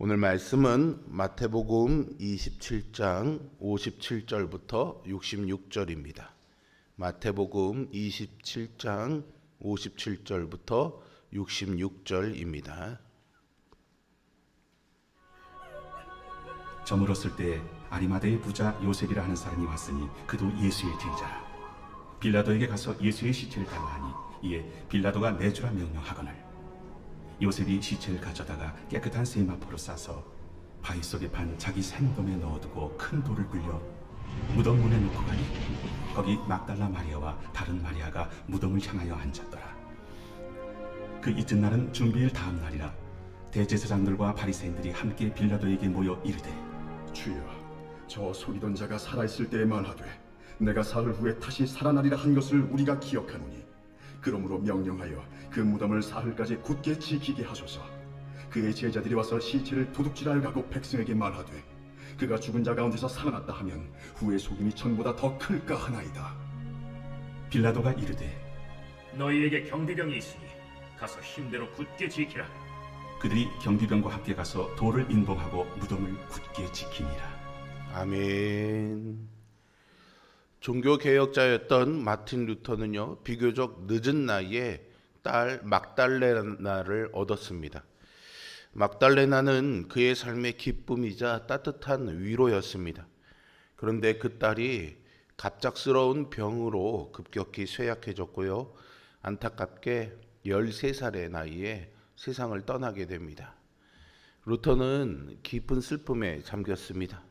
오늘 말씀은 마태복음 27장 57절부터 66절입니다. 마태복음 27장 57절부터 66절입니다. 저물었을 때 아리마대의 부자 요셉이라 하는 사람이 왔으니 그도 예수의 제자라. 빌라도에게 가서 예수의 시체를 달라 하니 이에 빌라도가 내주라 명령하거늘 요셉이 시체를 가져다가 깨끗한 세마포로 싸서 바위 속에 판 자기 생돔에 넣어두고 큰 돌을 굴려 무덤 문에 놓고 가니 거기 막달라 마리아와 다른 마리아가 무덤을 향하여 앉았더라. 그 이튿날은 준비일 다음 날이라. 대제사장들과 바리새인들이 함께 빌라도에게 모여 이르되 주여, 저 속이던 자가 살아있을 때에 말하되 내가 사흘 후에 다시 살아나리라 한 것을 우리가 기억하노니 그러므로 명령하여 그 무덤을 사흘까지 굳게 지키게 하소서. 그의 제자들이 와서 시체를 도둑질하여 가고 백성에게 말하되 그가 죽은 자 가운데서 살아났다 하면 후의 속임이 전보다 더 클까 하나이다. 빌라도가 이르되 너희에게 경비병이 있으니 가서 힘대로 굳게 지키라. 그들이 경비병과 함께 가서 돌을 인봉하고 무덤을 굳게 지키니라. 아멘. 종교개혁자였던 마틴 루터는요, 비교적 늦은 나이에 딸 막달레나를 얻었습니다. 막달레나는 그의 삶의 기쁨이자 따뜻한 위로였습니다. 그런데 그 딸이 갑작스러운 병으로 급격히 쇠약해졌고요, 안타깝게 13살의 나이에 세상을 떠나게 됩니다. 루터는 깊은 슬픔에 잠겼습니다.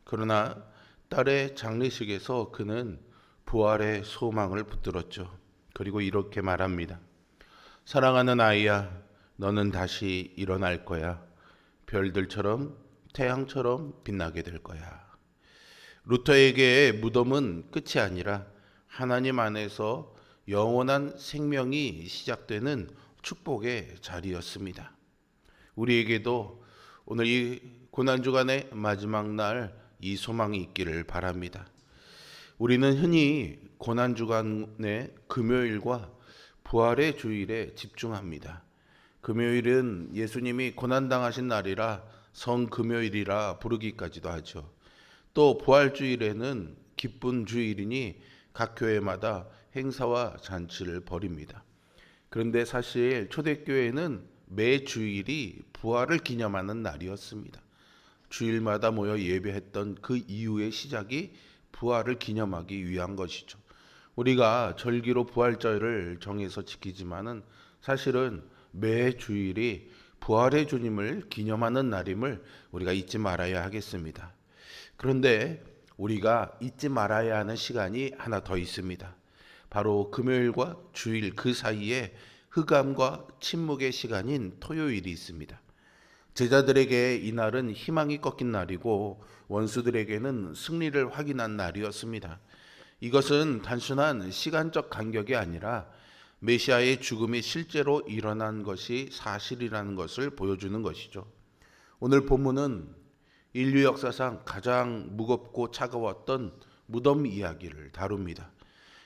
그러나 딸의 장례식에서 그는 부활의 소망을 붙들었죠. 그리고 이렇게 말합니다. 사랑하는 아이야, 너는 다시 일어날 거야. 별들처럼 태양처럼 빛나게 될 거야. 루터에게 무덤은 끝이 아니라 하나님 안에서 영원한 생명이 시작되는 축복의 자리였습니다. 우리에게도 오늘 이 고난주간의 마지막 날 이 소망이 있기를 바랍니다. 우리는 흔히 고난주간의 금요일과 부활의 주일에 집중합니다. 금요일은 예수님이 고난당하신 날이라 성금요일이라 부르기까지도 하죠. 또 부활주일에는 기쁜 주일이니 각 교회마다 행사와 잔치를 벌입니다. 그런데 사실 초대교회는 매 주일이 부활을 기념하는 날이었습니다. 주일마다 모여 예배했던 그 이후의 시작이 부활을 기념하기 위한 것이죠. 우리가 절기로 부활절을 정해서 지키지만은 사실은 매 주일이 부활의 주님을 기념하는 날임을 우리가 잊지 말아야 하겠습니다. 그런데 우리가 잊지 말아야 하는 시간이 하나 더 있습니다. 바로 금요일과 주일 그 사이에 흑암과 침묵의 시간인 토요일이 있습니다. 제자들에게 이날은 희망이 꺾인 날이고 원수들에게는 승리를 확인한 날이었습니다. 이것은 단순한 시간적 간격이 아니라 메시아의 죽음이 실제로 일어난 것이 사실이라는 것을 보여주는 것이죠. 오늘 본문은 인류 역사상 가장 무겁고 차가웠던 무덤 이야기를 다룹니다.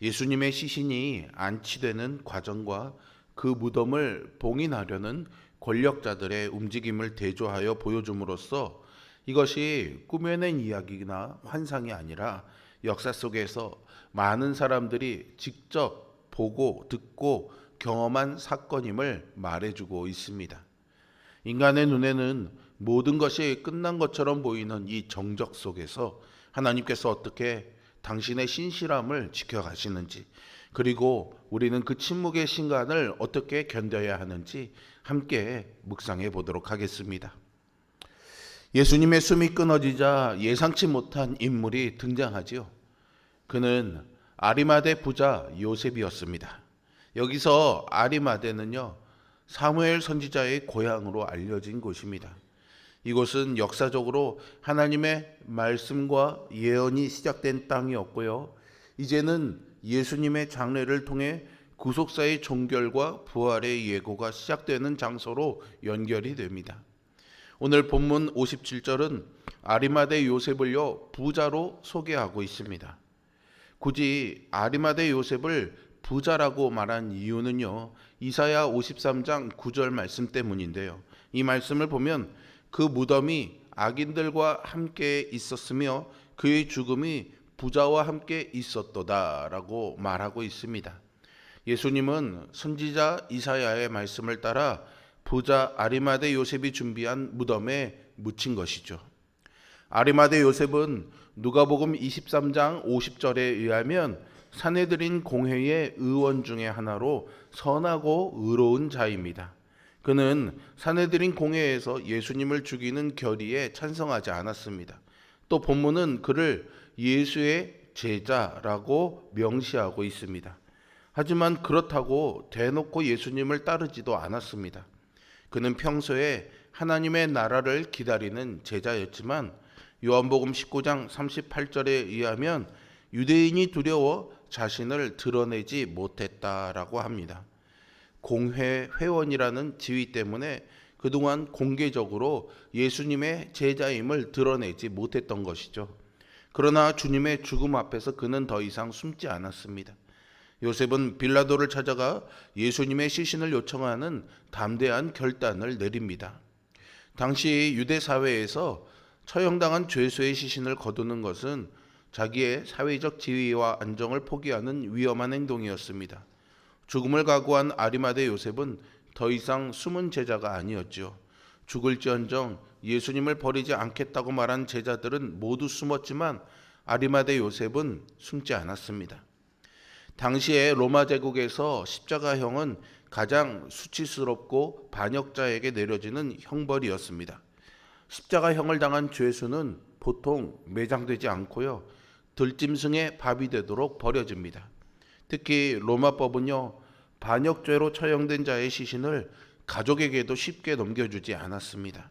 예수님의 시신이 안치되는 과정과 그 무덤을 봉인하려는 권력자들의 움직임을 대조하여 보여줌으로써 이것이 꾸며낸 이야기나 환상이 아니라 역사 속에서 많은 사람들이 직접 보고 듣고 경험한 사건임을 말해주고 있습니다. 인간의 눈에는 모든 것이 끝난 것처럼 보이는 이 정적 속에서 하나님께서 어떻게 당신의 신실함을 지켜가시는지, 그리고 우리는 그 침묵의 시간을 어떻게 견뎌야 하는지 함께 묵상해 보도록 하겠습니다. 예수님의 숨이 끊어지자 예상치 못한 인물이 등장하지요. 그는 아리마대 부자 요셉이었습니다. 여기서 아리마대는요, 사무엘 선지자의 고향으로 알려진 곳입니다. 이곳은 역사적으로 하나님의 말씀과 예언이 시작된 땅이었고요, 이제는 예수님의 장례를 통해 구속사의 종결과 부활의 예고가 시작되는 장소로 연결이 됩니다. 오늘 본문 57절은 아리마대 요셉을요, 부자로 소개하고 있습니다. 굳이 아리마대 요셉을 부자라고 말한 이유는요, 이사야 53장 9절 말씀 때문인데요. 이 말씀을 보면 그 무덤이 악인들과 함께 있었으며 그의 죽음이 부자와 함께 있었도다라고 말하고 있습니다. 예수님은 선지자 이사야의 말씀을 따라 부자 아리마대 요셉이 준비한 무덤에 묻힌 것이죠. 아리마대 요셉은 누가복음 23장 50절에 의하면 산헤드린 공회의 의원 중에 하나로 선하고 의로운 자입니다. 그는 산헤드린 공회에서 예수님을 죽이는 결의에 찬성하지 않았습니다. 또 본문은 그를 예수의 제자라고 명시하고 있습니다. 하지만 그렇다고 대놓고 예수님을 따르지도 않았습니다. 그는 평소에 하나님의 나라를 기다리는 제자였지만 요한복음 19장 38절에 의하면 유대인이 두려워 자신을 드러내지 못했다라고 합니다. 공회 회원이라는 지위 때문에 그동안 공개적으로 예수님의 제자임을 드러내지 못했던 것이죠. 그러나 주님의 죽음 앞에서 그는 더 이상 숨지 않았습니다. 요셉은 빌라도를 찾아가 예수님의 시신을 요청하는 담대한 결단을 내립니다. 당시 유대 사회에서 처형당한 죄수의 시신을 거두는 것은 자기의 사회적 지위와 안정을 포기하는 위험한 행동이었습니다. 죽음을 각오한 아리마대 요셉은 더 이상 숨은 제자가 아니었지요. 죽을지언정 예수님을 버리지 않겠다고 말한 제자들은 모두 숨었지만 아리마대 요셉은 숨지 않았습니다. 당시에 로마 제국에서 십자가형은 가장 수치스럽고 반역자에게 내려지는 형벌이었습니다. 십자가형을 당한 죄수는 보통 매장되지 않고요, 들짐승의 밥이 되도록 버려집니다. 특히 로마법은요, 반역죄로 처형된 자의 시신을 가족에게도 쉽게 넘겨주지 않았습니다.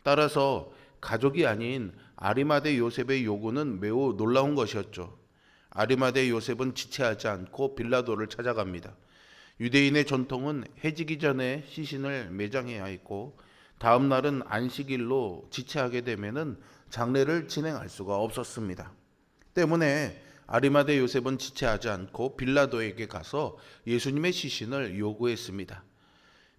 따라서 가족이 아닌 아리마대 요셉의 요구는 매우 놀라운 것이었죠. 아리마대 요셉은 지체하지 않고 빌라도를 찾아갑니다. 유대인의 전통은 해지기 전에 시신을 매장해야 했고 다음 날은 안식일로 지체하게 되면은 장례를 진행할 수가 없었습니다. 때문에 아리마대 요셉은 지체하지 않고 빌라도에게 가서 예수님의 시신을 요구했습니다.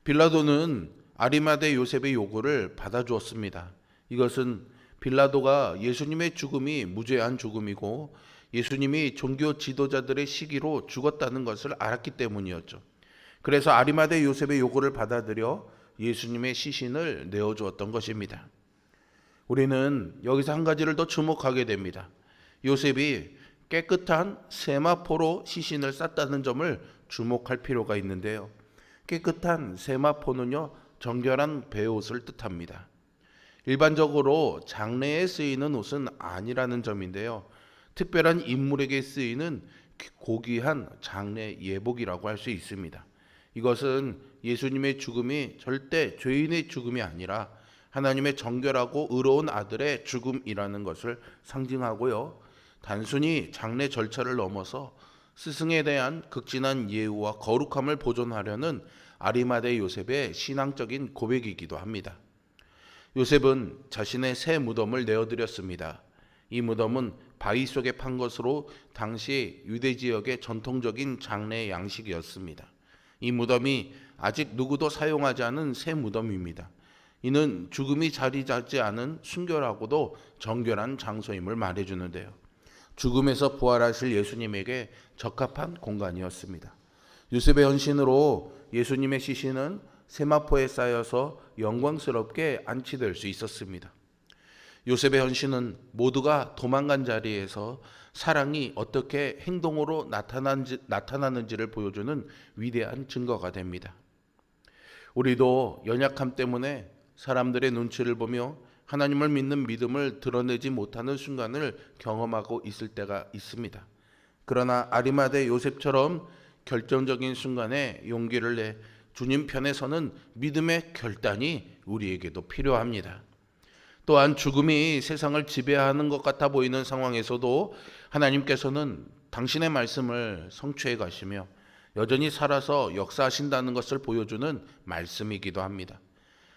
빌라도는 아리마대 요셉의 요구를 받아주었습니다. 이것은 빌라도가 예수님의 죽음이 무죄한 죽음이고 예수님이 종교 지도자들의 시기로 죽었다는 것을 알았기 때문이었죠. 그래서 아리마대 요셉의 요구를 받아들여 예수님의 시신을 내어주었던 것입니다. 우리는 여기서 한 가지를 더 주목하게 됩니다. 요셉이 깨끗한 세마포로 시신을 쌌다는 점을 주목할 필요가 있는데요. 깨끗한 세마포는요, 정결한 베옷을 뜻합니다. 일반적으로 장례에 쓰이는 옷은 아니라는 점인데요. 특별한 인물에게 쓰이는 고귀한 장례 예복이라고 할 수 있습니다. 이것은 예수님의 죽음이 절대 죄인의 죽음이 아니라 하나님의 정결하고 의로운 아들의 죽음이라는 것을 상징하고요. 단순히 장례 절차를 넘어서 스승에 대한 극진한 예우와 거룩함을 보존하려는 아리마대 요셉의 신앙적인 고백이기도 합니다. 요셉은 자신의 새 무덤을 내어드렸습니다. 이 무덤은 바위 속에 판 것으로 당시 유대 지역의 전통적인 장례 양식이었습니다. 이 무덤이 아직 누구도 사용하지 않은 새 무덤입니다. 이는 죽음이 자리 잡지 않은 순결하고도 정결한 장소임을 말해주는데요. 죽음에서 부활하실 예수님에게 적합한 공간이었습니다. 요셉의 헌신으로 예수님의 시신은 세마포에 쌓여서 영광스럽게 안치될 수 있었습니다. 요셉의 헌신은 모두가 도망간 자리에서 사랑이 어떻게 행동으로 나타나는지를 보여주는 위대한 증거가 됩니다. 우리도 연약함 때문에 사람들의 눈치를 보며 하나님을 믿는 믿음을 드러내지 못하는 순간을 경험하고 있을 때가 있습니다. 그러나 아리마대 요셉처럼 결정적인 순간에 용기를 내 주님 편에 서는 믿음의 결단이 우리에게도 필요합니다. 또한 죽음이 세상을 지배하는 것 같아 보이는 상황에서도 하나님께서는 당신의 말씀을 성취해 가시며 여전히 살아서 역사하신다는 것을 보여주는 말씀이기도 합니다.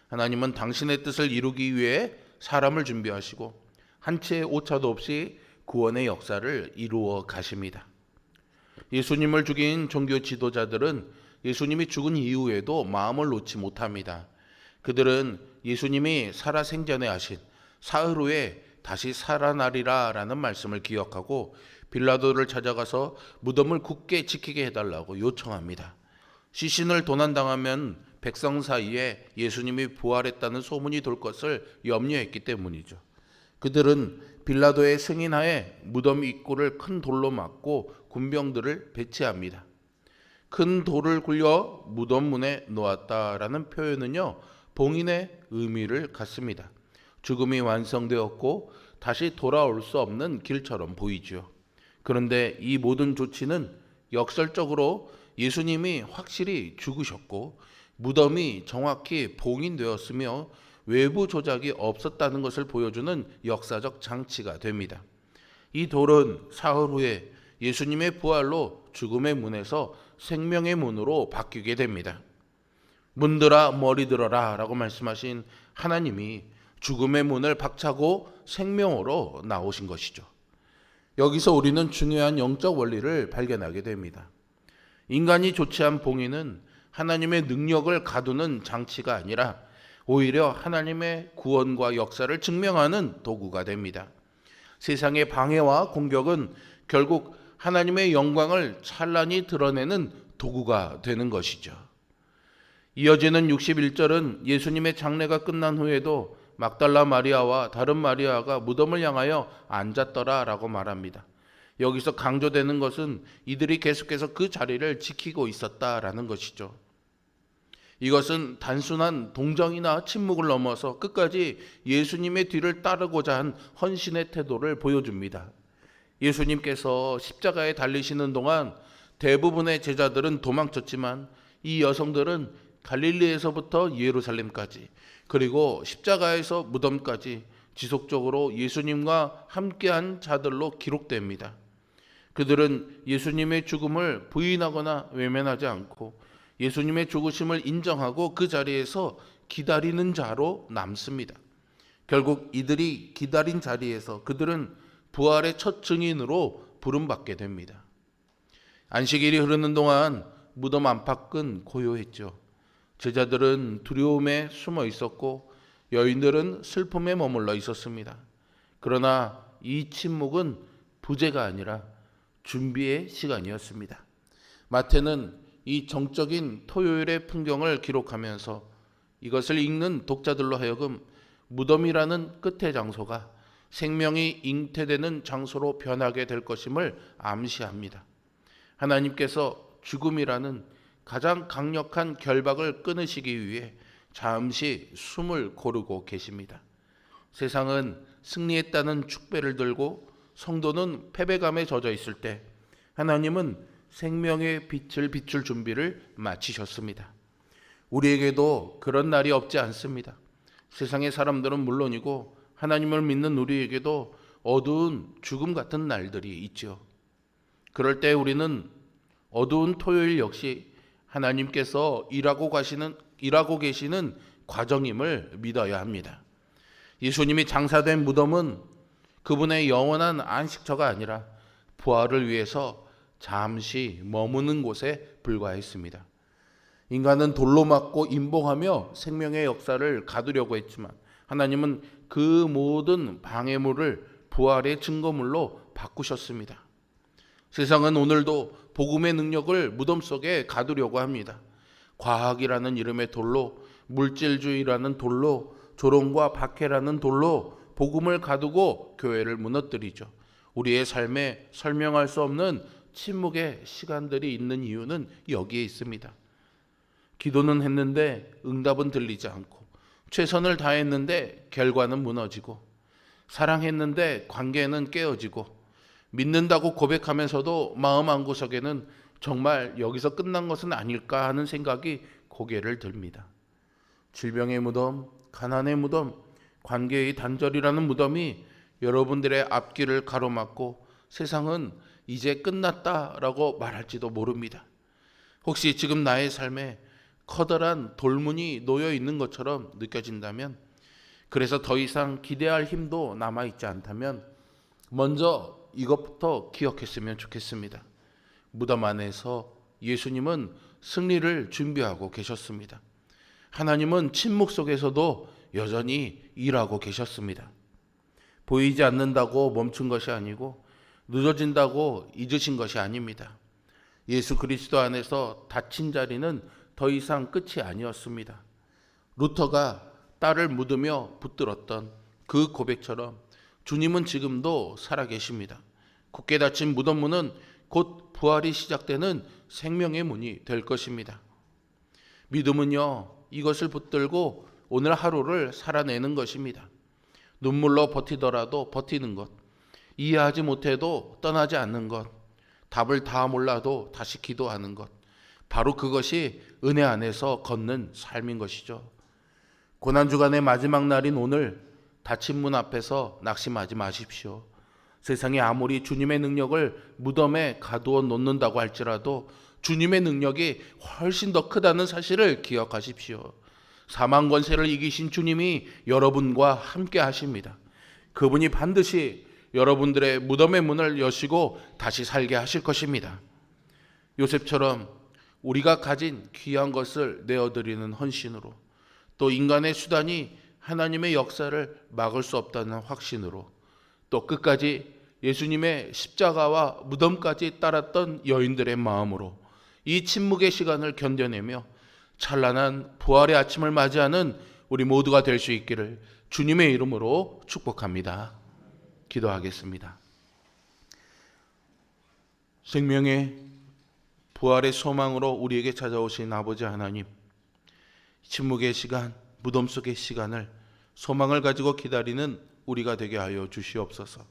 하나님은 당신의 뜻을 이루기 위해 사람을 준비하시고 한 채의 오차도 없이 구원의 역사를 이루어 가십니다. 예수님을 죽인 종교 지도자들은 예수님이 죽은 이후에도 마음을 놓지 못합니다. 그들은 예수님이 살아생전에 하신 사흘 후에 다시 살아나리라 라는 말씀을 기억하고 빌라도를 찾아가서 무덤을 굳게 지키게 해달라고 요청합니다. 시신을 도난당하면 백성 사이에 예수님이 부활했다는 소문이 돌 것을 염려했기 때문이죠. 그들은 빌라도의 승인하에 무덤 입구를 큰 돌로 막고 군병들을 배치합니다. 큰 돌을 굴려 무덤 문에 놓았다라는 표현은요, 봉인의 의미를 갖습니다. 죽음이 완성되었고 다시 돌아올 수 없는 길처럼 보이죠. 그런데 이 모든 조치는 역설적으로 예수님이 확실히 죽으셨고 무덤이 정확히 봉인되었으며 외부 조작이 없었다는 것을 보여주는 역사적 장치가 됩니다. 이 돌은 사흘 후에 예수님의 부활로 죽음의 문에서 생명의 문으로 바뀌게 됩니다. 문들아 머리 들어라 라고 말씀하신 하나님이 죽음의 문을 박차고 생명으로 나오신 것이죠. 여기서 우리는 중요한 영적 원리를 발견하게 됩니다. 인간이 조치한 봉인은 하나님의 능력을 가두는 장치가 아니라 오히려 하나님의 구원과 역사를 증명하는 도구가 됩니다. 세상의 방해와 공격은 결국 하나님의 영광을 찬란히 드러내는 도구가 되는 것이죠. 이어지는 61절은 예수님의 장례가 끝난 후에도 막달라 마리아와 다른 마리아가 무덤을 향하여 앉았더라 라고 말합니다. 여기서 강조되는 것은 이들이 계속해서 그 자리를 지키고 있었다라는 것이죠. 이것은 단순한 동정이나 침묵을 넘어서 끝까지 예수님의 뒤를 따르고자 한 헌신의 태도를 보여줍니다. 예수님께서 십자가에 달리시는 동안 대부분의 제자들은 도망쳤지만 이 여성들은 갈릴리에서부터 예루살렘까지 그리고 십자가에서 무덤까지 지속적으로 예수님과 함께한 자들로 기록됩니다. 그들은 예수님의 죽음을 부인하거나 외면하지 않고 예수님의 죽으심을 인정하고 그 자리에서 기다리는 자로 남습니다. 결국 이들이 기다린 자리에서 그들은 부활의 첫 증인으로 부름받게 됩니다. 안식일이 흐르는 동안 무덤 안팎은 고요했죠. 제자들은 두려움에 숨어 있었고 여인들은 슬픔에 머물러 있었습니다. 그러나 이 침묵은 부재가 아니라 준비의 시간이었습니다. 마태는 이 정적인 토요일의 풍경을 기록하면서 이것을 읽는 독자들로 하여금 무덤이라는 끝의 장소가 생명이 잉태되는 장소로 변하게 될 것임을 암시합니다. 하나님께서 죽음이라는 가장 강력한 결박을 끊으시기 위해 잠시 숨을 고르고 계십니다. 세상은 승리했다는 축배를 들고 성도는 패배감에 젖어 있을 때 하나님은 생명의 빛을 비출 준비를 마치셨습니다. 우리에게도 그런 날이 없지 않습니다. 세상의 사람들은 물론이고 하나님을 믿는 우리에게도 어두운 죽음 같은 날들이 있죠. 그럴 때 우리는 어두운 토요일 역시 하나님께서 일하고 계시는 과정임을 믿어야 합니다. 예수님이 장사된 무덤은 그분의 영원한 안식처가 아니라 부활을 위해서 잠시 머무는 곳에 불과했습니다. 인간은 돌로 맞고 임봉하며 생명의 역사를 가두려고 했지만 하나님은 그 모든 방해물을 부활의 증거물로 바꾸셨습니다. 세상은 오늘도 복음의 능력을 무덤 속에 가두려고 합니다. 과학이라는 이름의 돌로, 물질주의라는 돌로, 조롱과 박해라는 돌로 복음을 가두고 교회를 무너뜨리죠. 우리의 삶에 설명할 수 없는 침묵의 시간들이 있는 이유는 여기에 있습니다. 기도는 했는데 응답은 들리지 않고, 최선을 다했는데 결과는 무너지고, 사랑했는데 관계는 깨어지고, 믿는다고 고백하면서도 마음 한구석에는 정말 여기서 끝난 것은 아닐까 하는 생각이 고개를 들입니다. 질병의 무덤, 가난의 무덤, 관계의 단절이라는 무덤이 여러분들의 앞길을 가로막고 세상은 이제 끝났다라고 말할지도 모릅니다. 혹시 지금 나의 삶에 커다란 돌문이 놓여 있는 것처럼 느껴진다면, 그래서 더 이상 기대할 힘도 남아있지 않다면 먼저 이것부터 기억했으면 좋겠습니다. 무덤 안에서 예수님은 승리를 준비하고 계셨습니다. 하나님은 침묵 속에서도 여전히 일하고 계셨습니다. 보이지 않는다고 멈춘 것이 아니고 늦어진다고 잊으신 것이 아닙니다. 예수 그리스도 안에서 닫힌 자리는 더 이상 끝이 아니었습니다. 루터가 딸을 묻으며 붙들었던 그 고백처럼 주님은 지금도 살아계십니다. 굳게 닫힌 무덤 문은 곧 부활이 시작되는 생명의 문이 될 것입니다. 믿음은요, 이것을 붙들고 오늘 하루를 살아내는 것입니다. 눈물로 버티더라도 버티는 것, 이해하지 못해도 떠나지 않는 것, 답을 다 몰라도 다시 기도하는 것, 바로 그것이 은혜 안에서 걷는 삶인 것이죠. 고난주간의 마지막 날인 오늘 닫힌 문 앞에서 낙심하지 마십시오. 세상이 아무리 주님의 능력을 무덤에 가두어 놓는다고 할지라도 주님의 능력이 훨씬 더 크다는 사실을 기억하십시오. 사망 권세를 이기신 주님이 여러분과 함께 하십니다. 그분이 반드시 여러분들의 무덤의 문을 여시고 다시 살게 하실 것입니다. 요셉처럼 우리가 가진 귀한 것을 내어드리는 헌신으로, 또 인간의 수단이 하나님의 역사를 막을 수 없다는 확신으로, 또 끝까지 예수님의 십자가와 무덤까지 따랐던 여인들의 마음으로 이 침묵의 시간을 견뎌내며 찬란한 부활의 아침을 맞이하는 우리 모두가 될 수 있기를 주님의 이름으로 축복합니다. 기도하겠습니다. 생명의 부활의 소망으로 우리에게 찾아오신 아버지 하나님, 침묵의 시간, 무덤 속의 시간을 소망을 가지고 기다리는 우리가 되게 하여 주시옵소서.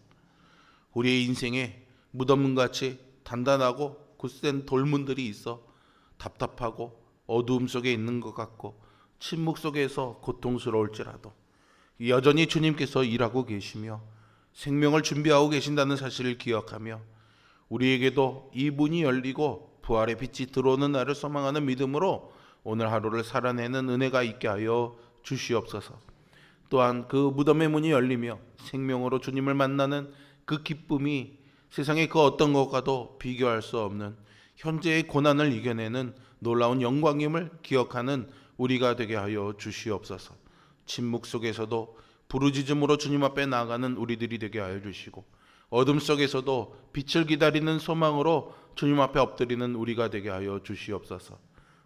우리의 인생에 무덤문같이 단단하고 굳센 돌문들이 있어 답답하고 어두움 속에 있는 것 같고 침묵 속에서 고통스러울지라도 여전히 주님께서 일하고 계시며 생명을 준비하고 계신다는 사실을 기억하며 우리에게도 이 문이 열리고 부활의 빛이 들어오는 날을 소망하는 믿음으로 오늘 하루를 살아내는 은혜가 있게 하여 주시옵소서. 또한 그 무덤의 문이 열리며 생명으로 주님을 만나는 그 기쁨이 세상의 그 어떤 것과도 비교할 수 없는 현재의 고난을 이겨내는 놀라운 영광임을 기억하는 우리가 되게 하여 주시옵소서. 침묵 속에서도 부르짖음으로 주님 앞에 나아가는 우리들이 되게 하여 주시고 어둠 속에서도 빛을 기다리는 소망으로 주님 앞에 엎드리는 우리가 되게 하여 주시옵소서.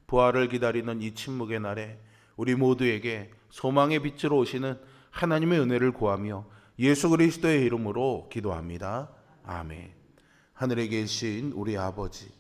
부활을 기다리는 이 침묵의 날에 우리 모두에게 소망의 빛으로 오시는 하나님의 은혜를 구하며 예수 그리스도의 이름으로 기도합니다. 아멘. 하늘에 계신 우리 아버지의